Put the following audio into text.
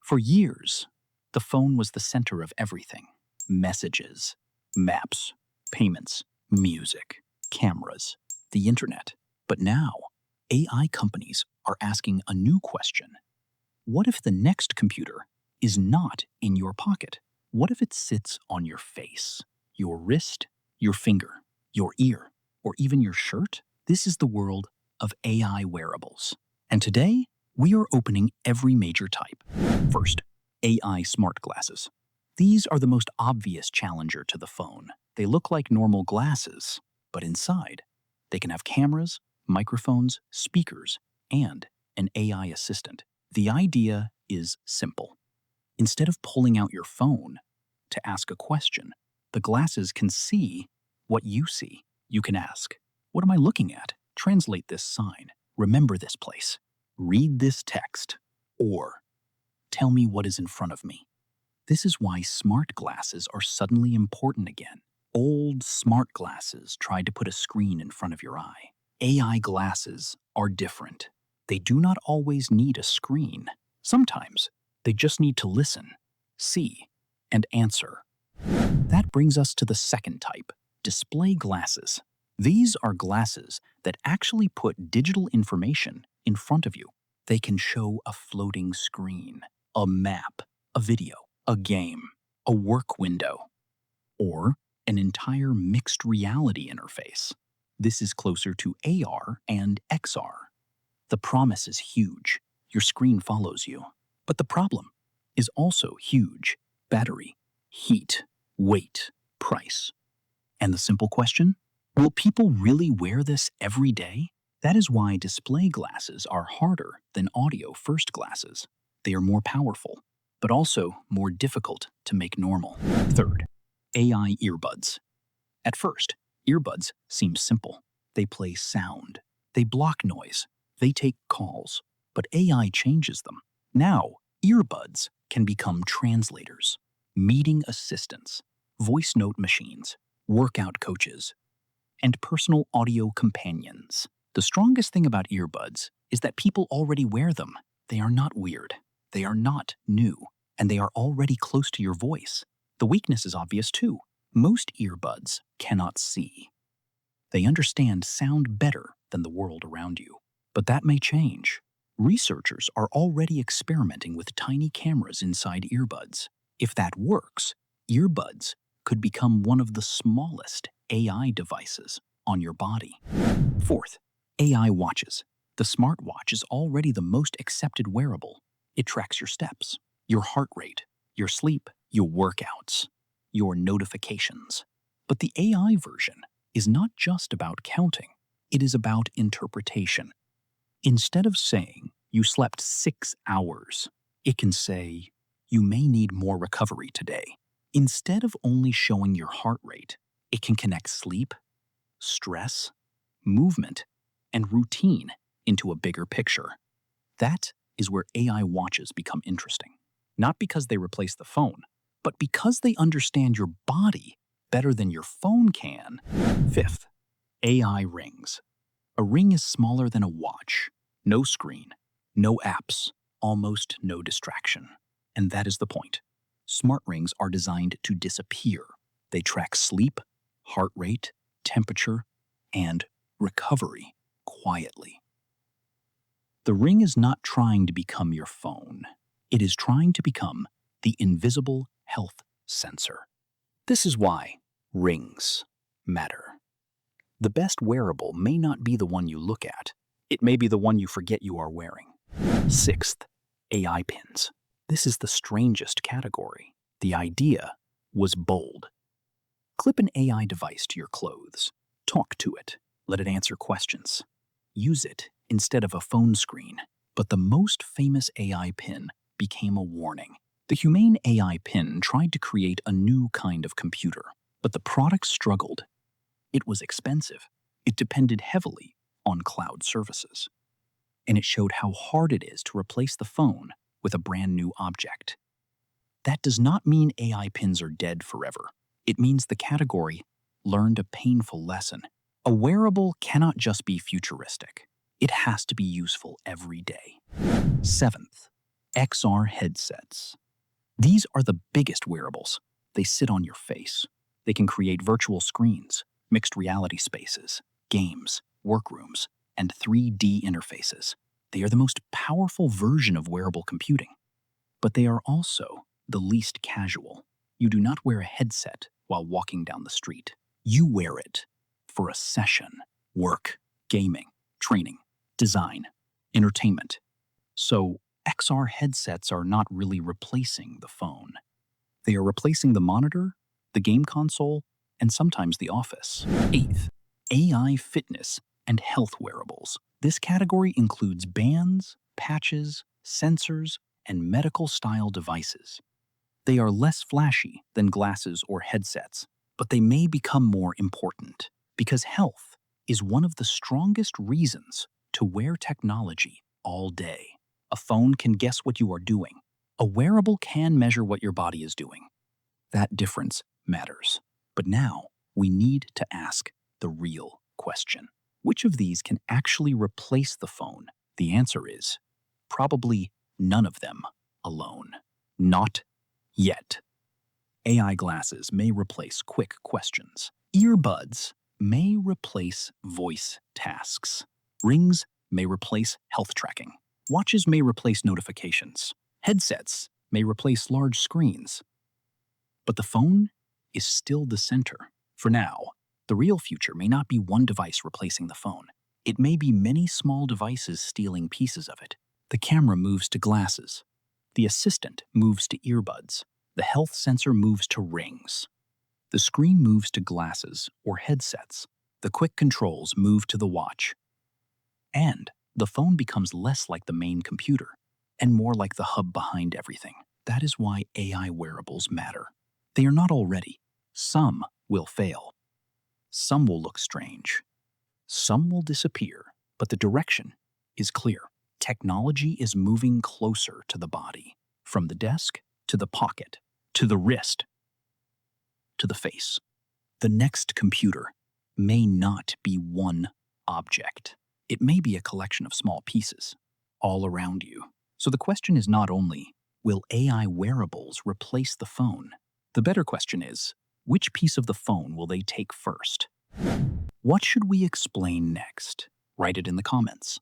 For years, the phone was the center of everything. Messages, maps, payments, music, cameras, the internet. But now, AI companies are asking a new question. What if the next computer is not in your pocket? What if it sits on your face, your wrist, your finger, your ear, or even your shirt? This is the world of AI wearables. And today, we are opening every major type. First, AI smart glasses. These are the most obvious challenger to the phone. They look like normal glasses, but inside, they can have cameras, microphones, speakers, and an AI assistant. The idea is simple. Instead of pulling out your phone to ask a question, the glasses can see what you see. You can ask, "What am I looking at? Translate this sign. Remember this place. Read this text." Or, "Tell me what is in front of me." This is why smart glasses are suddenly important again. Old smart glasses tried to put a screen in front of your eye. AI glasses are different. They do not always need a screen. Sometimes they just need to listen, see, and answer. That brings us to the second type, display glasses. These are glasses that actually put digital information in front of you. They can show a floating screen, a map, a video, a game, a work window, or an entire mixed reality interface. This is closer to AR and XR. The promise is huge. Your screen follows you. But the problem is also huge. Battery, heat, weight, price. And the simple question? Will people really wear this every day? That is why display glasses are harder than audio-first glasses. They are more powerful, but also more difficult to make normal. Third, AI earbuds. At first, earbuds seem simple. They play sound. They block noise. They take calls. But AI changes them. Now, earbuds can become translators, meeting assistants, voice note machines, workout coaches, and personal audio companions. The strongest thing about earbuds is that people already wear them. They are not weird. They are not new. And they are already close to your voice. The weakness is obvious too. Most earbuds cannot see. They understand sound better than the world around you. But that may change. Researchers are already experimenting with tiny cameras inside earbuds. If that works, earbuds could become one of the smallest AI devices on your body. Fourth, AI watches. The smartwatch is already the most accepted wearable. It tracks your steps, your heart rate, your sleep, your workouts, your notifications. But the AI version is not just about counting. It is about interpretation. Instead of saying, "You slept 6 hours," it can say, "You may need more recovery today." Instead of only showing your heart rate, it can connect sleep, stress, movement, and routine into a bigger picture. That is where AI watches become interesting. Not because they replace the phone, but because they understand your body better than your phone can. Fifth, AI rings. A ring is smaller than a watch. No screen, no apps, almost no distraction. And that is the point. Smart rings are designed to disappear. They track sleep, heart rate, temperature, and recovery quietly. The ring is not trying to become your phone. It is trying to become the invisible health sensor. This is why rings matter. The best wearable may not be the one you look at. It may be the one you forget you are wearing. Sixth, AI pins. This is the strangest category. The idea was bold. Clip an AI device to your clothes. Talk to it. Let it answer questions. Use it instead of a phone screen. But the most famous AI pin became a warning. The Humane AI pin tried to create a new kind of computer, but the product struggled. It was expensive. It depended heavily on cloud services. And it showed how hard it is to replace the phone with a brand new object. That does not mean AI pins are dead forever. It means the category learned a painful lesson. A wearable cannot just be futuristic. It has to be useful every day. Seventh, XR headsets. These are the biggest wearables. They sit on your face. They can create virtual screens, mixed reality spaces, games, workrooms, and 3D interfaces. They are the most powerful version of wearable computing. But they are also the least casual. You do not wear a headset while walking down the street. You wear it for a session, work, gaming, training, design, entertainment. So XR headsets are not really replacing the phone. They are replacing the monitor, the game console, and sometimes the office. Eighth, AI fitness and health wearables. This category includes bands, patches, sensors, and medical-style devices. They are less flashy than glasses or headsets, but they may become more important because health is one of the strongest reasons to wear technology all day. A phone can guess what you are doing. A wearable can measure what your body is doing. That difference matters. But now we need to ask the real question. Which of these can actually replace the phone? The answer is probably none of them alone. Not yet. AI glasses may replace quick questions. Earbuds may replace voice tasks. Rings may replace health tracking. Watches may replace notifications. Headsets may replace large screens. But the phone is still the center. For now, the real future may not be one device replacing the phone. It may be many small devices stealing pieces of it. The camera moves to glasses. The assistant moves to earbuds. The health sensor moves to rings. The screen moves to glasses or headsets. The quick controls move to the watch. And the phone becomes less like the main computer and more like the hub behind everything. That is why AI wearables matter. They are not all ready. Some will fail. Some will look strange. Some will disappear, but the direction is clear. Technology is moving closer to the body, from the desk to the pocket, to the wrist, to the face. The next computer may not be one object. It may be a collection of small pieces all around you. So the question is not only, will AI wearables replace the phone? The better question is, which piece of the phone will they take first? What should we explain next? Write it in the comments.